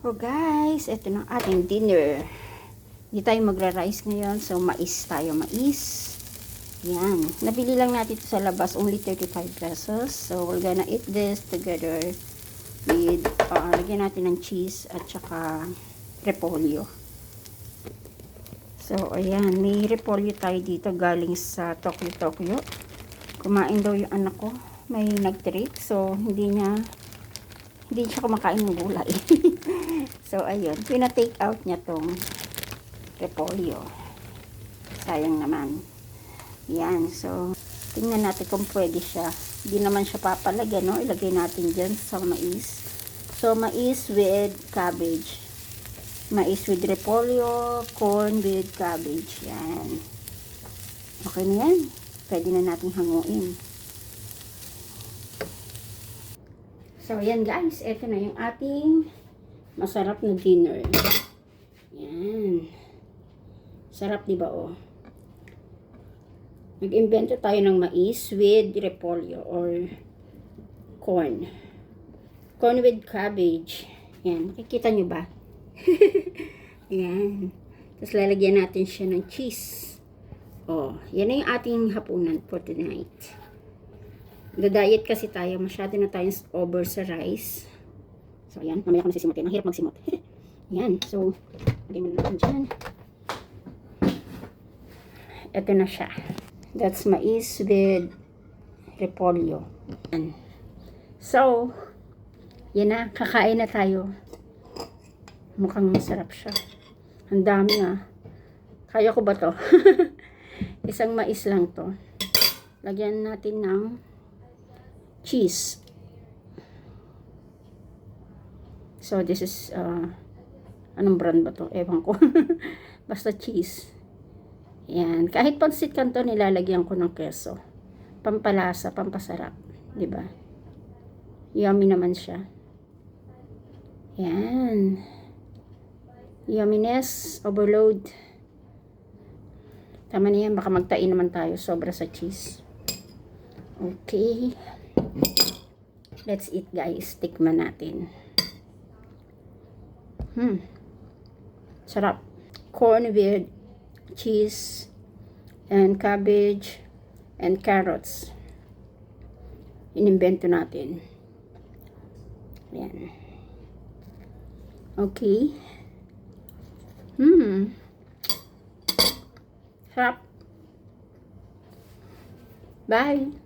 So guys, ito na ating dinner. Hindi tayo magra-rice ngayon. So mais tayo, mais. Yan. Nabili lang natin ito sa labas. Only 35 pesos. So we're gonna eat this together with, lagyan natin ng cheese at saka repolyo. So ayan, may repolyo tayo dito galing sa Tokyo. Kumain daw yung anak ko. May nag-trip. So hindi siya kumakain ng gulay. So, ayun. Pina-take out niya tong repolyo. Sayang naman. Yan. So, tingnan natin kung pwede siya. Hindi naman siya papalagyan, no? Ilagay natin dyan sa mais. So, mais with cabbage. Mais with repolyo. Corn with cabbage. Yan. Okay na yan. Pwede na natin hanguin. So, yan guys. Ito na yung ating masarap na dinner. Yan. Sarap, diba, oh? Nag-invento tayo ng mais with repolyo or corn. Corn with cabbage. Yan. Nakikita nyo ba? Yan. Tapos lalagyan natin siya ng cheese. Oh, yan na yung ating hapunan for tonight. Diet kasi tayo. Masyado na tayong over sa rice. So, ayan. Mamaya ko nasisimutin. Ang hirap magsimot. Ayan. So, lagyan mo natin dyan. Ito na siya. That's mais with repolyo. Ayan. So, yan na. Kakain na tayo. Mukhang masarap siya. Ang dami na. Kaya ko ba to? Isang mais lang to. Lagyan natin ng cheese. So, this is, anong brand ba to? Ewan ko. Basta cheese. Yan. Kahit pansit canton, nilalagyan ko ng keso. Pampalasa, pampasarap. Diba? Yummy naman siya. Yan. Yumminess, overload. Tama na yan. Baka magtain naman tayo. Sobra sa cheese. Okay. Let's eat, guys. Tikman natin. Sarap. Corn with cheese and cabbage and carrots. Inimbento natin. Ayan. Okay. Sarap. Bye.